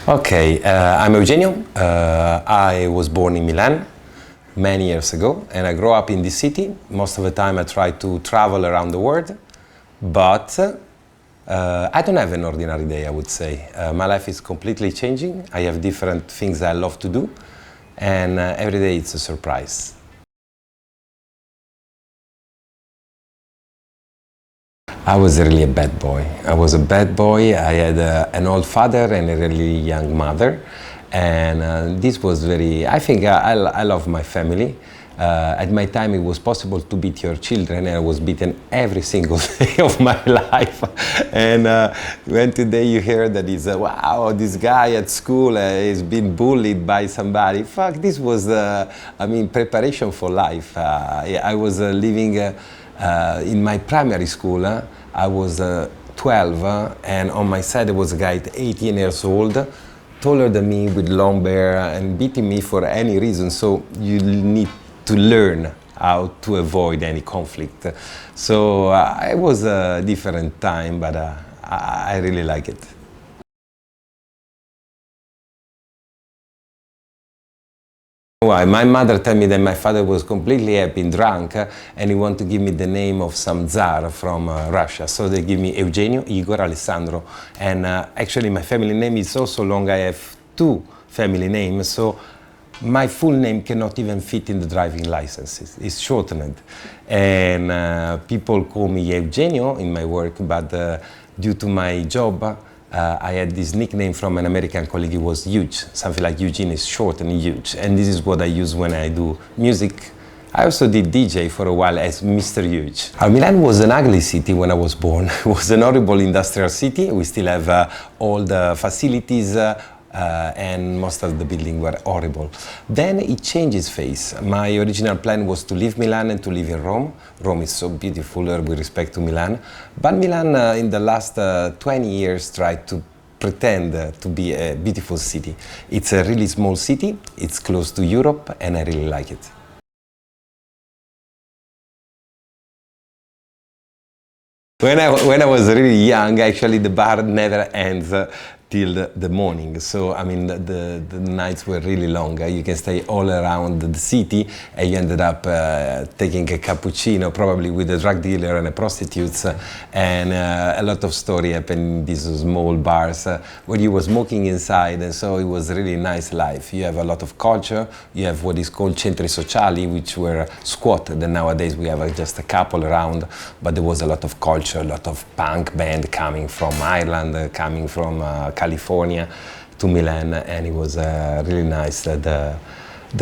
Okay, I'm Eugenio. I was born in Milan many years ago, and I grew up in this city. Most of the time I try to travel around the world, but I don't have an ordinary day, I would say. My life is completely changing. I have different things I love to do, and every day it's a surprise. I was really a bad boy. I was a bad boy. I had an old father and a really young mother. And this was very, I think I love my family. At my time it was possible to beat your children, and I was beaten every single day of my life. And when today you hear that is, wow, this guy at school is being bullied by somebody. Fuck, this was, preparation for life. I was living in my primary school. I was 12, and on my side there was a guy at 18 years old, taller than me with long hair, and beating me for any reason. So you need to learn how to avoid any conflict. So it was a different time, but I really like it. Why? My mother told me that my father was completely happy and drunk, and he wanted to give me the name of some Tsar from Russia. So they give me Eugenio, Igor, Alessandro. And actually my family name is so long, I have two family names, so my full name cannot even fit in the driving license. It's shortened. And people call me Eugenio in my work, but due to my job, I had this nickname from an American colleague. It was Huge, something like Eugene is short and huge. And this is what I use when I do music. I also did DJ for a while as Mr. Huge. Milan was an ugly city when I was born. It was an horrible industrial city. We still have all the facilities, and most of the buildings were horrible. Then it changed its face. My original plan was to leave Milan and to live in Rome. Rome is so beautiful with respect to Milan. But Milan in the last 20 years tried to pretend to be a beautiful city. It's a really small city, it's close to Europe, and I really like it. When I was really young, actually the bar never ends till the morning. So, I mean, the nights were really long. You can stay all around the city, and you ended up taking a cappuccino, probably with a drug dealer and a prostitute, and a lot of story happened in these small bars where you were smoking inside, and so it was a really nice life. You have a lot of culture. You have what is called centri sociali, which were squatted, and nowadays we have just a couple around, but there was a lot of culture, a lot of punk band coming from Ireland, coming from California to Milan, and it was really nice, the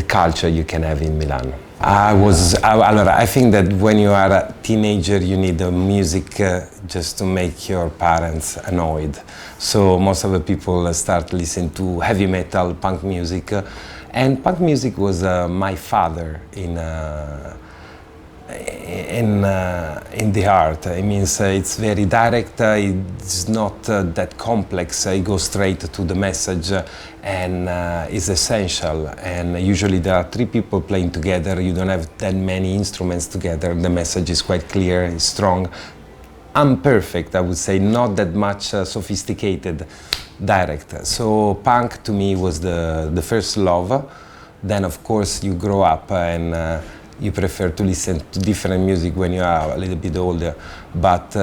culture you can have in Milan. I think that when you are a teenager you need the music just to make your parents annoyed. So most of the people start listening to heavy metal, punk music, and punk music was my father in the art. It means it's very direct, it's not that complex, it goes straight to the message and is essential. And usually there are three people playing together, you don't have that many instruments together, the message is quite clear, it's strong. Imperfect, I would say, not that much sophisticated, direct. So punk to me was the first love. Then of course you grow up and you prefer to listen to different music when you are a little bit older, but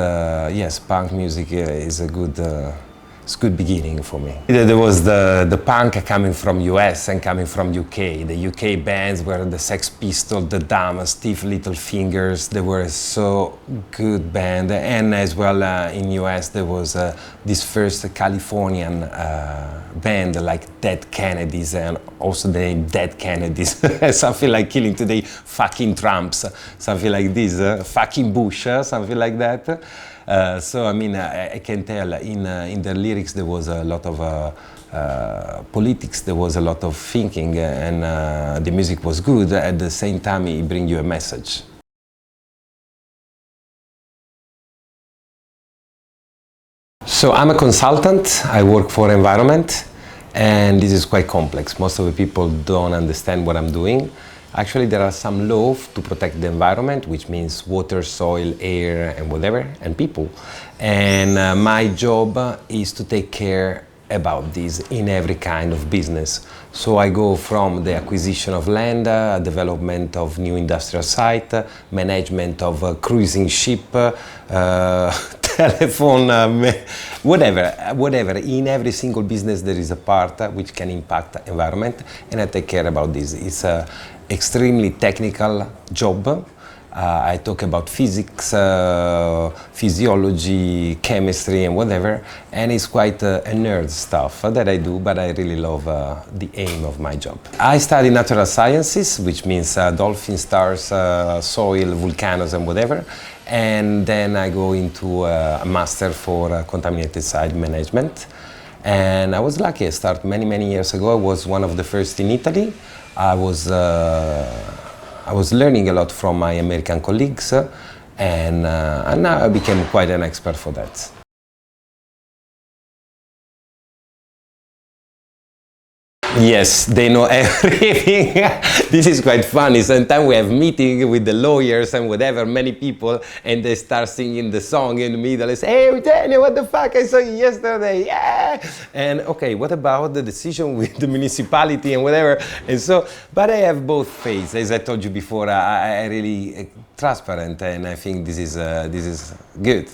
yes, punk music is a good beginning for me. There was the punk coming from US and coming from UK. The UK bands were the Sex Pistols, the Dam, Stiff Little Fingers. They were so good band, and as well in US there was this first Californian band like Dead Kennedys, and also the name Dead Kennedys, something like Killing Today, fucking Trumps, something like this, fucking Bush, something like that. So I mean, I can tell in the lyrics there was a lot of politics, there was a lot of thinking, and the music was good. At the same time, it brings you a message. So I'm a consultant, I work for environment, and this is quite complex. Most of the people don't understand what I'm doing. Actually, there are some laws to protect the environment, which means water, soil, air, and whatever, and people. And my job is to take care about this in every kind of business. So I go from the acquisition of land, development of new industrial site, management of a cruising ship, telephone, whatever. In every single business there is a part which can impact the environment, and I take care about this. It's an extremely technical job. I talk about physics, physiology, chemistry and whatever, and it's quite a nerd stuff that I do, but I really love the aim of my job. I study natural sciences, which means dolphin, stars, soil, volcanoes and whatever, and then I go into a master for contaminated site management. And I was lucky. I started many years ago. I was one of the first in Italy. I was learning a lot from my American colleagues, and now I became quite an expert for that. Yes, they know everything. This is quite funny. Sometimes we have meetings with the lawyers and whatever, many people, and they start singing the song in the middle and say, "Hey, Eugenio, what the fuck? I saw you yesterday, yeah!" And okay, what about the decision with the municipality and whatever? And so, but I have both faiths. As I told you before, I really transparent, and I think this is good.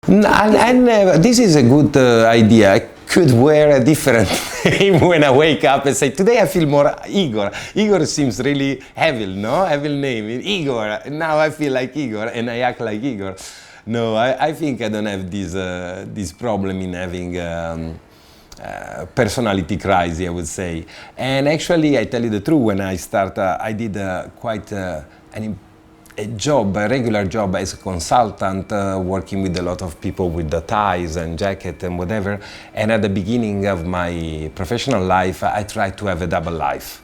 I never, this is a good idea. I could wear a different name when I wake up and say, today I feel more Igor. Igor seems really evil, no? Evil name, Igor. Now I feel like Igor and I act like Igor. No, I think I don't have this problem in having personality crisis, I would say. And actually, I tell you the truth, when I started, I did quite a regular job as a consultant, working with a lot of people with the ties and jacket and whatever. And at the beginning of my professional life, I tried to have a double life.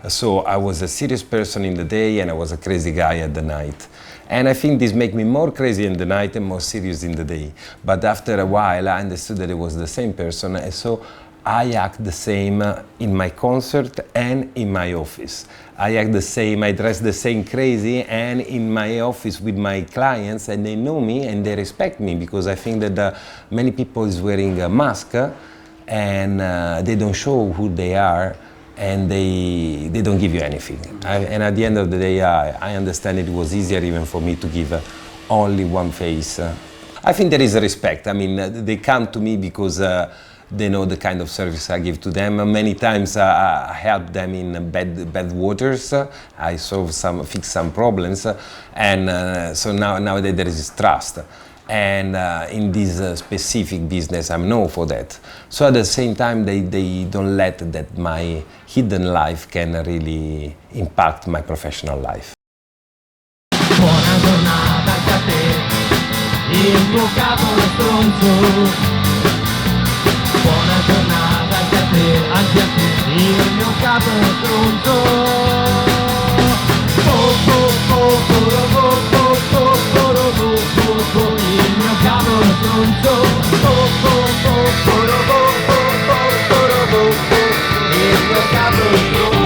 So I was a serious person in the day and I was a crazy guy at the night. And I think this made me more crazy in the night and more serious in the day. But after a while, I understood that it was the same person, and so I act the same in my concert and in my office. I act the same, I dress the same crazy, and in my office with my clients, and they know me and they respect me, because I think that many people is wearing a mask and they don't show who they are, and they don't give you anything. And at the end of the day, I understand it was easier even for me to give only one face. I think there is a respect. I mean, they come to me because they know the kind of service I give to them. Many times I help them in bad waters. I fix some problems, and so nowadays there is trust. And in this specific business, I'm known for that. So at the same time, they don't let that my hidden life can really impact my professional life. Buona giornata anche a te, il tuo capo è stronzo. Buona giornata anche a te, il mio capo è stronzo. Il mio capo è stronzo. Il mio capo è stronzo.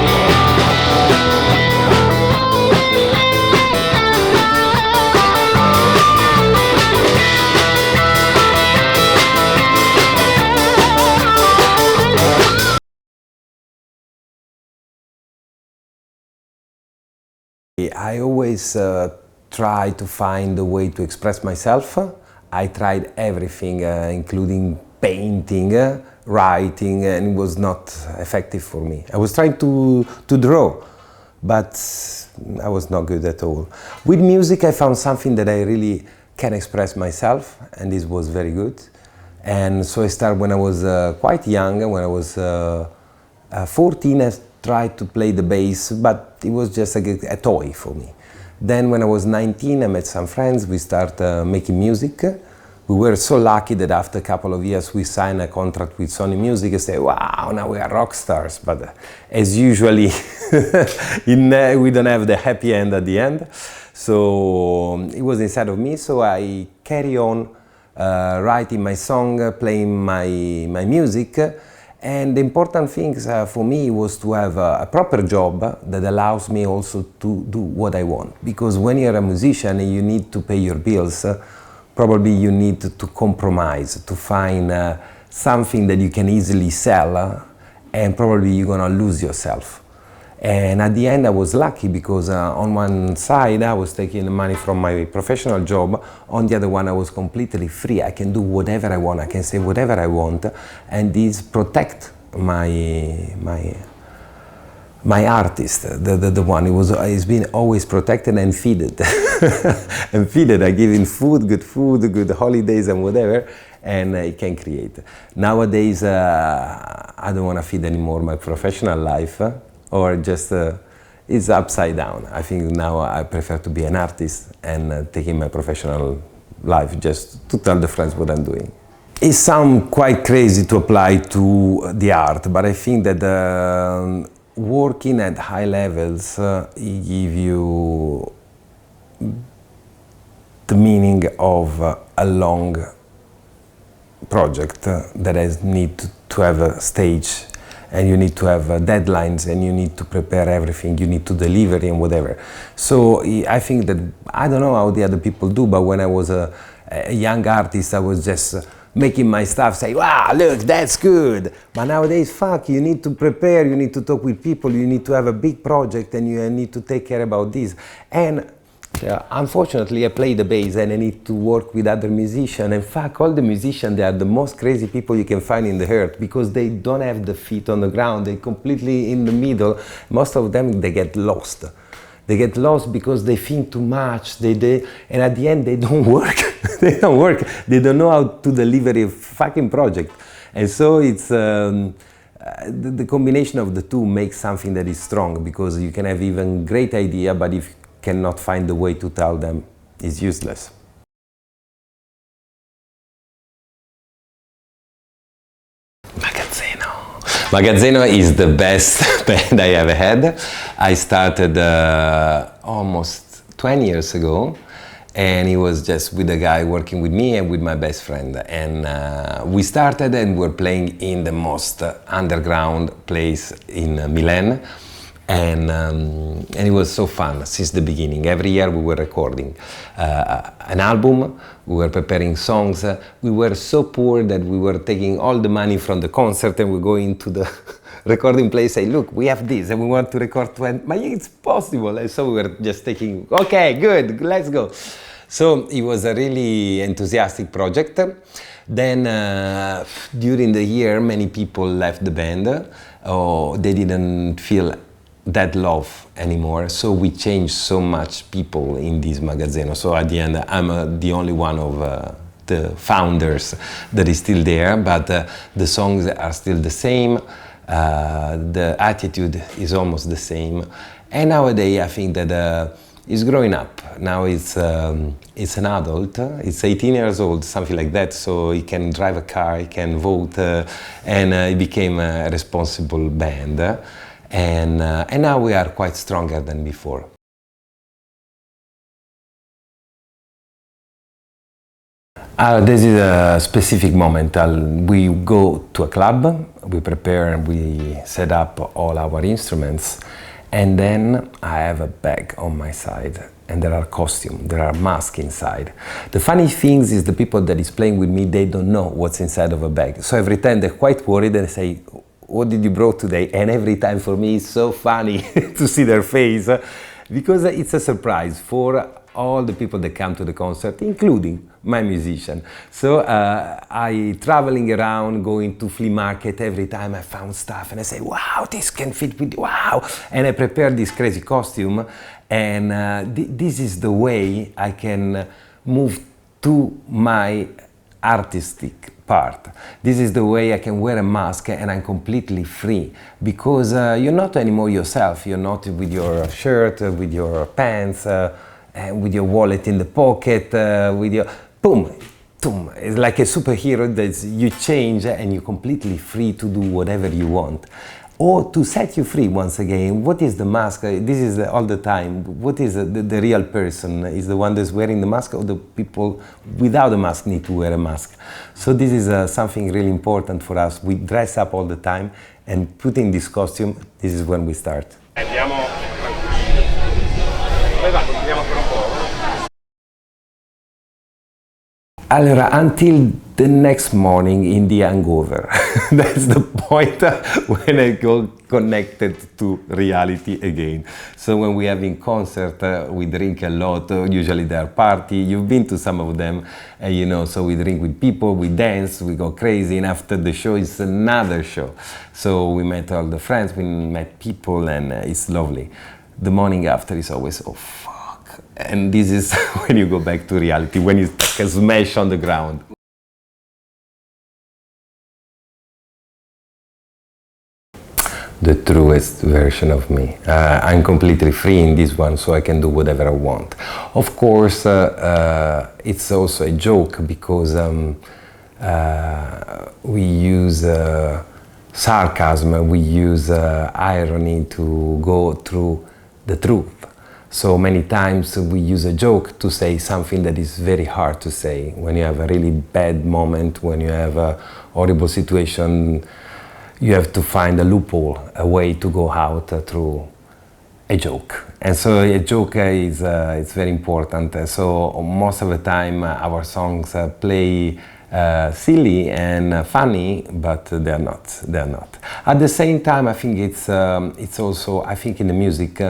I always try to find a way to express myself. I tried everything, including painting, writing, and it was not effective for me. I was trying to draw, but I was not good at all. With music, I found something that I really can express myself, and this was very good. And so I started when I was quite young. When I was 14, I tried to play the bass, but it was just a toy for me. Then when I was 19, I met some friends. We started making music. We were so lucky that after a couple of years we signed a contract with Sony Music and said, wow, now we are rock stars. But as usually, we don't have the happy end at the end. So it was inside of me, so I carry on writing my song, playing my music. And the important thing for me was to have a proper job that allows me also to do what I want. Because when you're a musician and you need to pay your bills, probably you need to compromise to find something that you can easily sell, and probably you're gonna lose yourself. And at the end I was lucky because on one side I was taking the money from my professional job, on the other one I was completely free. I can do whatever I want, I can say whatever I want, and this protect my artist, the one he's been always protected and feeded. And feeded, I give him food, good holidays and whatever, and he can create. Nowadays I don't want to feed anymore my professional life, or just it's upside down. I think now I prefer to be an artist and taking my professional life just to tell the friends what I'm doing. It sounds quite crazy to apply to the art, but I think that working at high levels give you the meaning of a long project that has need to have a stage, and you need to have deadlines, and you need to prepare everything, you need to deliver and whatever. So I think that, I don't know how the other people do, but when I was a young artist, I was just making my stuff, say, wow, look, that's good. But nowadays, fuck, you need to prepare, you need to talk with people, you need to have a big project, and you need to take care about this. And unfortunately, I play the bass and I need to work with other musicians. And fuck, all the musicians, they are the most crazy people you can find in the earth, because they don't have the feet on the ground, they're completely in the middle. Most of them, they get lost. They get lost because they think too much, and at the end they don't work. They don't work. They don't know how to deliver a fucking project. And so it's the combination of the two makes something that is strong, because you can have even great idea, but if you cannot find the way to tell them, it's useless. Magazzeno is the best band I ever had. I started almost 20 years ago, and it was just with a guy working with me and with my best friend. And we started and were playing in the most underground place in Milan. And it was so fun since the beginning. Every year we were recording an album, we were preparing songs. We were so poor that we were taking all the money from the concert and we go into the recording place, say, look, we have this and we want to record 20, but it's possible. And so we were just taking, okay, good, let's go. So it was a really enthusiastic project. Then during the year, many people left the band, or they didn't feel that love anymore, so we changed so much people in this Magazzeno. So at the end, I'm the only one of the founders that is still there, but the songs are still the same, the attitude is almost the same, and nowadays I think that he's growing up. Now it's an adult, it's 18 years old, something like that, so he can drive a car, he can vote, and it became a responsible band. And now we are quite stronger than before. This is a specific moment. We go to a club, we prepare, we set up all our instruments, and then I have a bag on my side, and there are costumes, there are masks inside. The funny thing is the people that is playing with me, they don't know what's inside of a bag. So every time they're quite worried and say, what did you brought today? And every time for me it's so funny to see their face, because it's a surprise for all the people that come to the concert, including my musician. So I traveling around, going to flea market, every time I found stuff and I say, wow, this can fit with, wow. And I prepare this crazy costume, and this is the way I can move to my artistic part. This is the way I can wear a mask and I'm completely free, because you're not anymore yourself. You're not with your shirt, with your pants, and with your wallet in the pocket, with your boom, boom. It's like a superhero that you change and you're completely free to do whatever you want. Or to set you free once again, what is the mask? This is all the time. What is the real person? Is the one that's wearing the mask, or the people without a mask need to wear a mask? So this is something really important for us. We dress up all the time, and putting this costume, this is when we start. Andiamo tranquilli. Dove va? Continuiamo per un po'. Allora, until the next morning in the hangover. That's the point when I go connected to reality again. So when we have in concert, we drink a lot. Usually there are party. You've been to some of them, you know. So we drink with people, we dance, we go crazy, and after the show, it's another show. So we met all the friends, we met people, and it's lovely. The morning after is always oh fuck, and this is when you go back to reality, when it's like a smash on the ground. The truest version of me. I'm completely free in this one, so I can do whatever I want. Of course, it's also a joke because we use sarcasm, we use irony to go through the truth. So many times we use a joke to say something that is very hard to say. When you have a really bad moment, when you have a horrible situation, you have to find a loophole, a way to go out through a joke. And so a joke is it's very important. So most of the time our songs play silly and funny, but they're not. They're not. At the same time, I think it's also, I think in the music,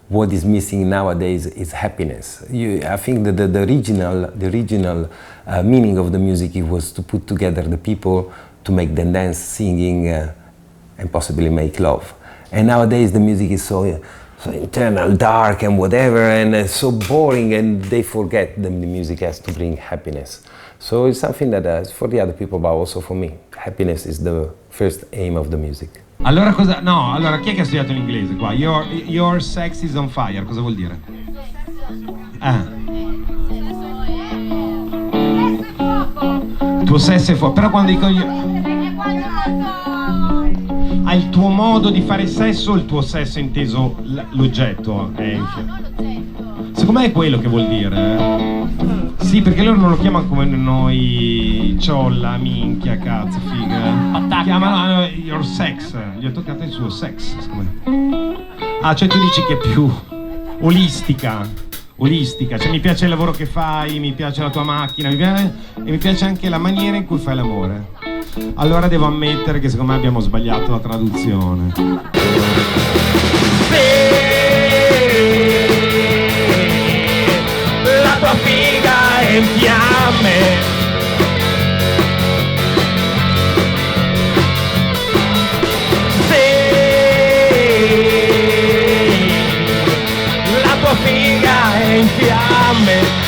what is missing nowadays is happiness. I think that the original meaning of the music was to put together the people, to make them dance, singing, and possibly make love. And nowadays the music is so internal, dark and whatever, and so boring, and they forget that the music has to bring happiness. So it's something that is for the other people, but also for me. Happiness is the first aim of the music. Allora cosa? No, allora chi è che ha studiato l'inglese qua? Your sex is on fire, cosa vuol dire? Il tuo sesso è fuoco, però quando dico io... il tuo modo di fare sesso o il tuo sesso inteso l'oggetto? Secondo me è quello che vuol dire. Sì, perché loro non lo chiamano come noi, ciolla, minchia, cazzo, figa. Chiamano your sex, gli ho toccato il suo sex, secondo me. Ah, cioè tu dici che è più olistica, cioè mi piace il lavoro che fai, mi piace la tua macchina, e mi piace anche la maniera in cui fai l'amore. Allora devo ammettere che secondo me abbiamo sbagliato la traduzione. La tua figa è in fiamme. Se la tua figa è in fiamme.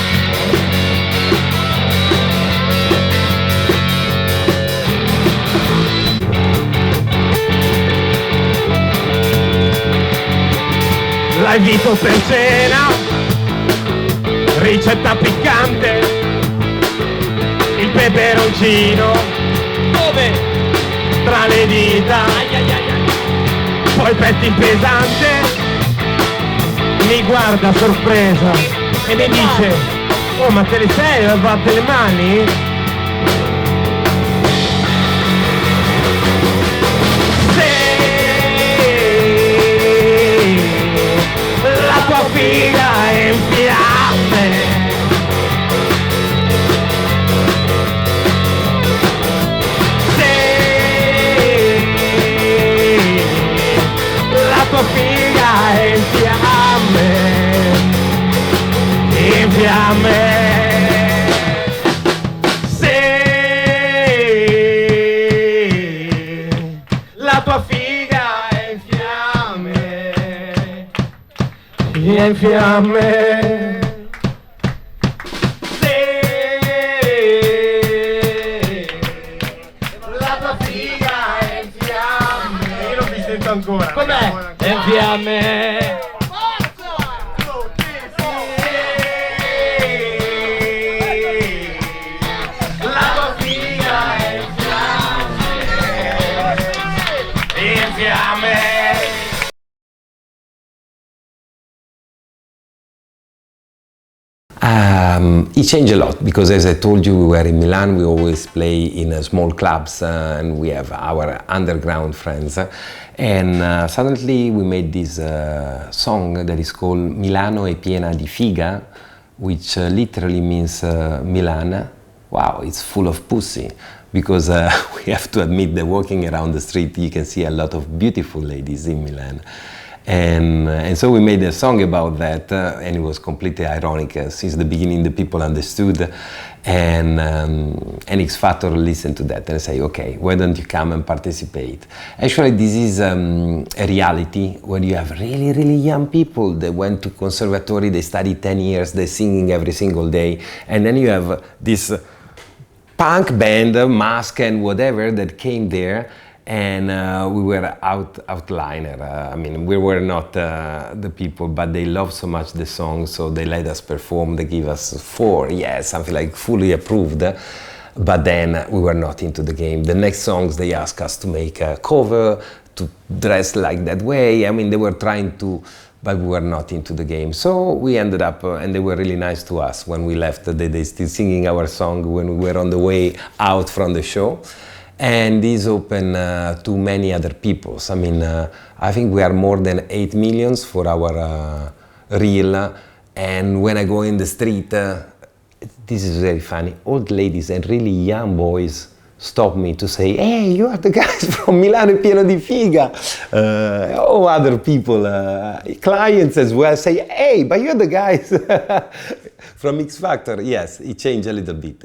L'hai visto per cena, ricetta piccante, il peperoncino, dove? Tra le dita, poi petti pesante, mi guarda sorpresa e mi dice, oh ma te le sei lavate le mani? La tua figa è in fiamme. Se la tua figa è in fiamme, in fiamme. Se la tua figa è in fiamme, in fiamme. Se la tua figa è in fiamme. Io non mi sento ancora. Com'è? È in fiamme. La tua figa è in fiamme. In fiamme. It changed a lot because, as I told you, we were in Milan. We always play in small clubs and we have our underground friends. And suddenly we made this song that is called Milano è piena di figa, which literally means Milan wow, it's full of pussy. Because we have to admit that walking around the street, you can see a lot of beautiful ladies in Milan. And so we made a song about that, and it was completely ironic. Since the beginning, the people understood, and X Factor listened to that and say, okay, why don't you come and participate? Actually, this is a reality where you have really, really young people that went to conservatory, they study 10 years, they're singing every single day, and then you have this punk band, Mask and whatever, that came there, and we were outliner. I mean, we were not the people, but they loved so much the song, so they let us perform. They give us 4, something like fully approved. But then we were not into the game. The next songs, they asked us to make a cover, to dress like that way. I mean, they were trying to, but we were not into the game. So we ended up, and they were really nice to us when we left. They still singing our song when we were on the way out from the show. And this opened to many other peoples. I mean, I think we are more than 8 million for our reel. And when I go in the street, this is very funny. Old ladies and really young boys stop me to say, hey, you are the guys from Milano piena di figa. Other people, clients as well, say, hey, but you're the guys from X Factor. Yes, it changed a little bit.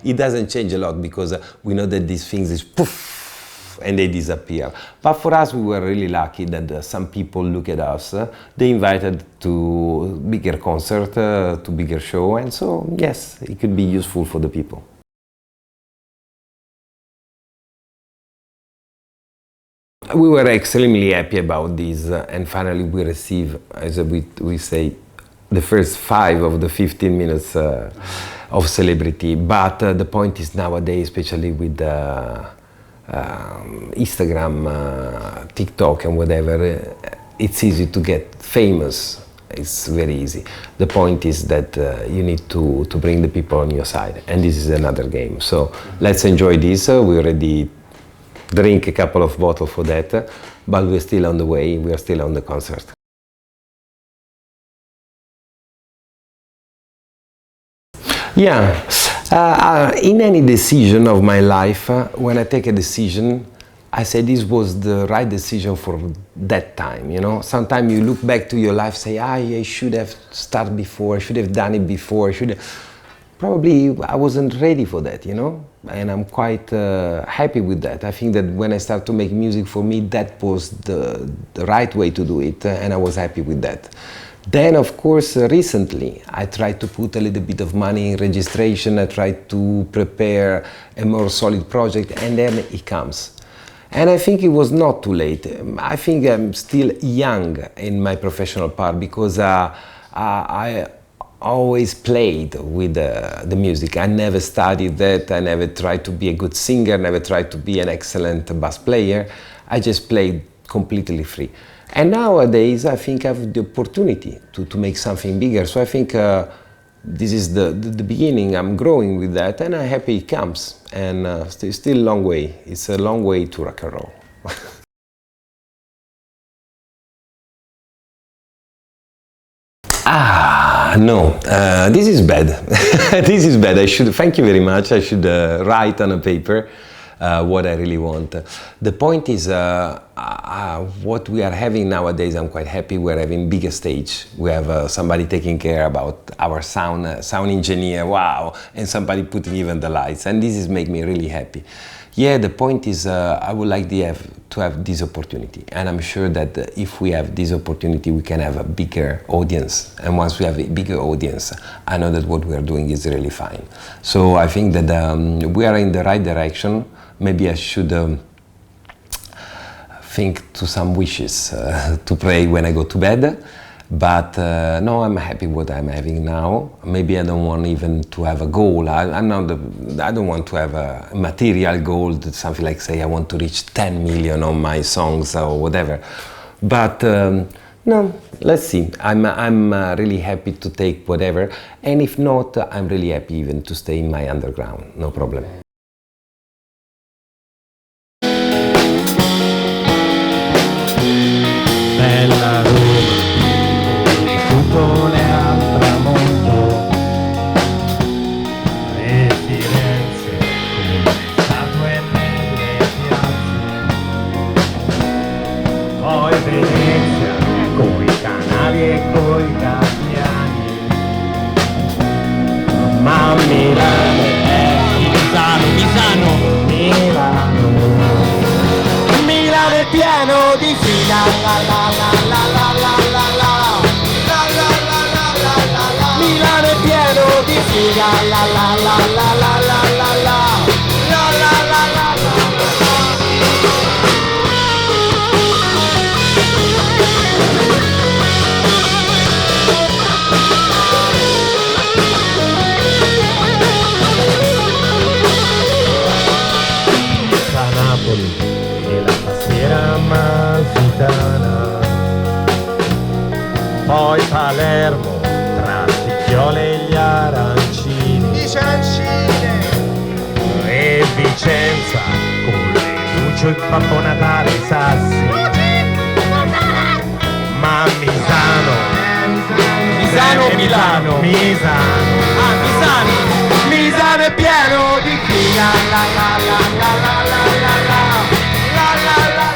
It doesn't change a lot because we know that these things is poof and they disappear. But for us, we were really lucky that some people look at us. They invited to bigger concert, to bigger show, and so yes, it could be useful for the people. We were extremely happy about this, and finally we received, as we say, the first 5 of the 15 minutes of celebrity. But the point is nowadays, especially with Instagram, TikTok and whatever, it's easy to get famous. It's very easy. The point is that you need to bring the people on your side, and this is another game. So let's enjoy this. We already drink a couple of bottles for that, but we're still on the way, we are still on the concert. Yeah, in any decision of my life, when I take a decision, I say this was the right decision for that time, you know. Sometimes you look back to your life, say, I should have started before, I should have done it before, probably I wasn't ready for that, you know, and I'm quite happy with that. I think that when I started to make music, for me, that was the right way to do it, and I was happy with that. Then, of course, recently, I tried to put a little bit of money in registration, I tried to prepare a more solid project, and then it comes. And I think it was not too late. I think I'm still young in my professional part, because I always played with the music. I never studied that, I never tried to be a good singer, never tried to be an excellent bass player. I just played completely free. And nowadays I think I have the opportunity to make something bigger. So I think this is the beginning. I'm growing with that, and I'm happy it comes. And still a long way. It's a long way to rock and roll. No, this is bad. This is bad. Thank you very much. I should write on a paper what I really want. The point is, what we are having nowadays, I'm quite happy. We're having bigger stage. We have somebody taking care about our sound engineer, wow, and somebody putting even the lights, and this is making me really happy. Yeah, the point is, I would like to have this opportunity, and I'm sure that if we have this opportunity, we can have a bigger audience. And once we have a bigger audience, I know that what we are doing is really fine. So I think that we are in the right direction. Maybe I should think to some wishes to pray when I go to bed. But no, I'm happy what I'm having now. Maybe I don't want even to have a goal. I don't want to have a material goal, something like, say, I want to reach 10 million on my songs or whatever. But no, let's see. I'm really happy to take whatever. And if not, I'm really happy even to stay in my underground. No problem. Bella Roma, tutto le al tramonto, e Milano Misano Milano è pieno di figa la la la la la la la la la la la la la la Milano è pieno di figa la la la la la la la la la la la la e la tastiera amalfitana, poi Palermo tra sticchiole e gli arancini, e Vicenza con le luci, il Babbo Natale, i sassi, ma Misano o Milano? Misano è pieno di figa la la la la la la la la la la la la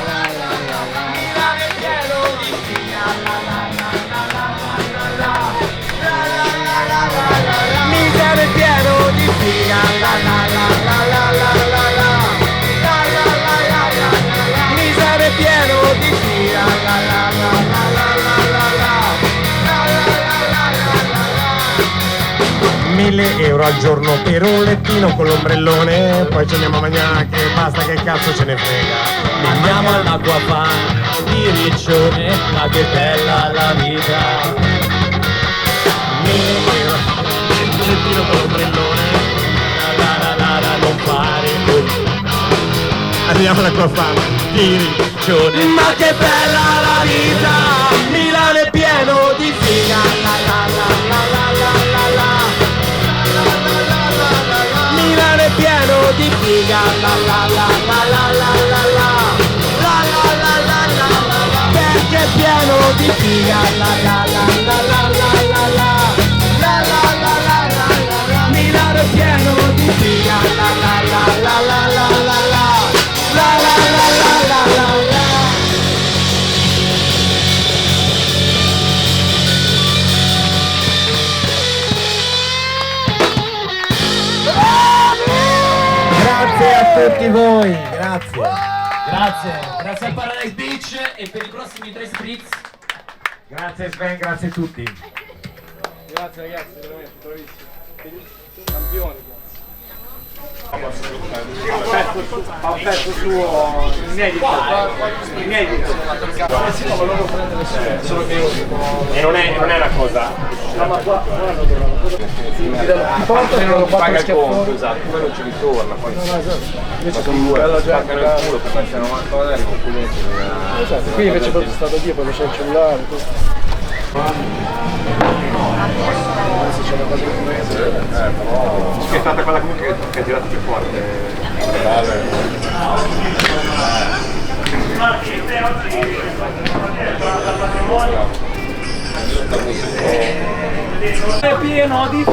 Milano è pieno di figa la la la la la la la la Misano è pieno di figa la la la la la la la la Misano è pieno di figa la la la la la la la 1.000 euro al giorno per un lettino con l'ombrellone, poi ci andiamo a mangiare che basta, che cazzo ce ne frega. Andiamo all'acquafan di Riccione, ma che bella la vita. 1.000 euro per un lettino con l'ombrellone, non fare così. Andiamo all'acquafan di Riccione, ma che bella la vita. Milano è pieno di figa la la la la la la la. Milano è pieno di figa la la la la la la la la la la la la perché è pieno di figa la la la la la la la la la la Milano è pieno di figa la la la la la la la la la la la Grazie a tutti voi, grazie al Paradise Beach e per i prossimi 3 spritz. Grazie Sven, grazie a tutti. Grazie ragazzi, veramente bravissimi. Campioni. Fa un pezzo suo inedito. Solo che e non è una cosa. Se non ti paga il conto, esatto, poi non ci ritorna, poi invece sono due, spaccano il culo per mettere 90 magari complimenti. Esatto, qui invece poi è stato Dio, poi c'è il cellulare. Se c'è una cosa come che è stata quella comunque che ha tirato più forte. È pieno di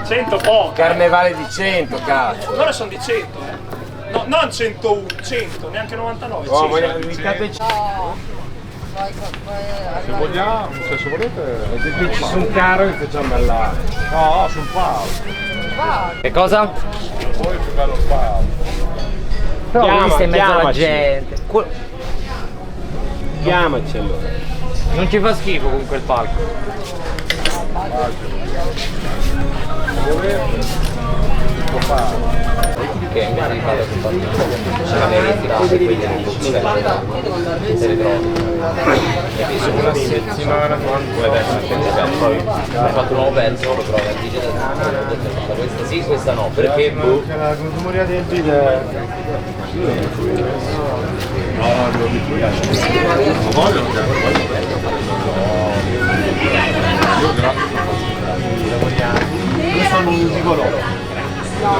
100 poco. Carnevale di 100, cazzo. Loro sono di 100, no, non 101, 100, neanche 99. Oh, vogliate Se vogliamo, se volete, qui ci sono caro e facciamo ballare. no, sul palco. Che cosa? Poi è più bello il palco. Però stai in mezzo alla gente. Chiamaci allora. Non ci fa schifo con quel palco. Che invece di fare c'è la verità di quelli che se le trovi e qui sono una settimana come penso poi ho fatto un nuovo pezzo lo trovo e dice questa sì, questa no, perché boh La consumoria del video. No, devo dire. Non voglio, io sono un gigolò. No,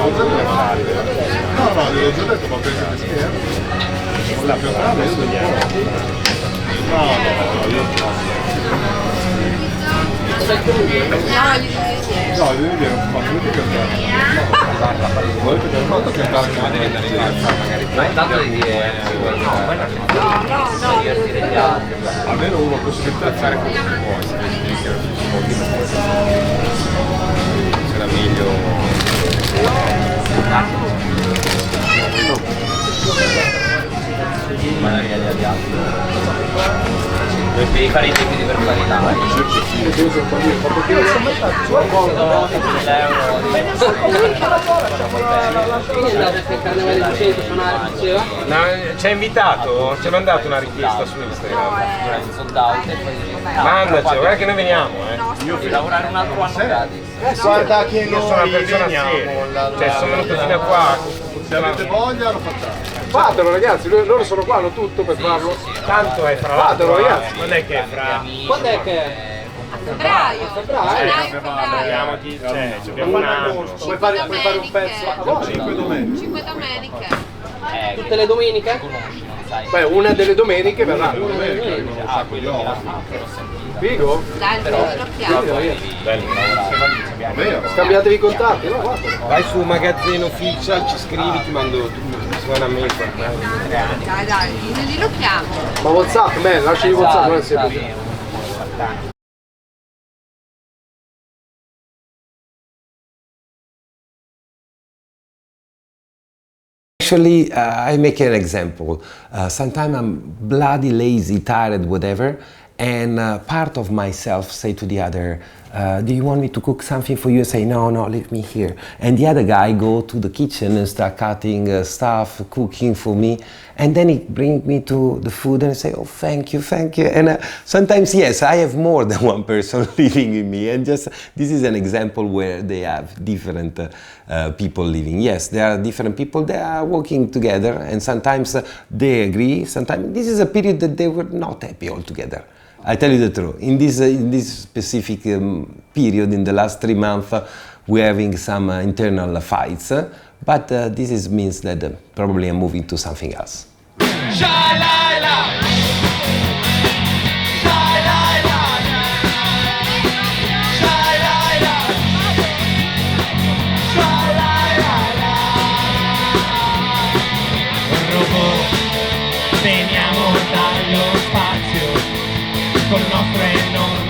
io ho detto ma penso che sia. La più grande io devo dire. No, io no, devi dire un po' di cantare. Volete per quanto cantare che deve andare in alza magari. ma intanto devi dire no io dire gli altri almeno uno può scherzare quello che vuoi, se vedi che se la devi fare i debiti per qualità. Ci ha invitato? Ci ha mandato una richiesta su Instagram. Mandaci, guarda che noi veniamo, Devi lavorare un altro anno gratis. Guarda che Io sono una persona seria, cioè sono venuto fino a qua. Se avete voglia lo facciamo. Fatelo ragazzi, loro sono qua, hanno tutto per farlo. Tanto è fra l'altro, Fatelo, ragazzi. non è che è fra... Quando è che è? Febbraio. Abbiamo un anno. Puoi fare un pezzo a volte? 5 domeniche. 5 domeniche. Tutte le domeniche? Conosci, non sai. Beh, una delle domeniche verrà. Figo? Dai, lo chiamo. Scambiatevi i contatti, no? Guarda. Vai su Magazzeno Official, ci scrivi, ti mando suona a me. Dai, lo chiamo. Ma WhatsApp, lasciali WhatsApp, non è semplice. Actually, I make an example. Sometimes I'm bloody lazy, tired, whatever, and part of myself say to the other, do you want me to cook something for you? I say, no, leave me here. And the other guy go to the kitchen and start cutting stuff, cooking for me. And then he bring me to the food and I say, oh, thank you. And sometimes, yes, I have more than one person living in me. And just, this is an example where they have different people living. Yes, there are different people that are working together and sometimes they agree. Sometimes this is a period that they were not happy altogether. I tell you the truth. In this specific period, in the last 3 months, we're having some internal fights, but this means that probably I'm moving to something else. Veniamo dallo spazio col nostro enorme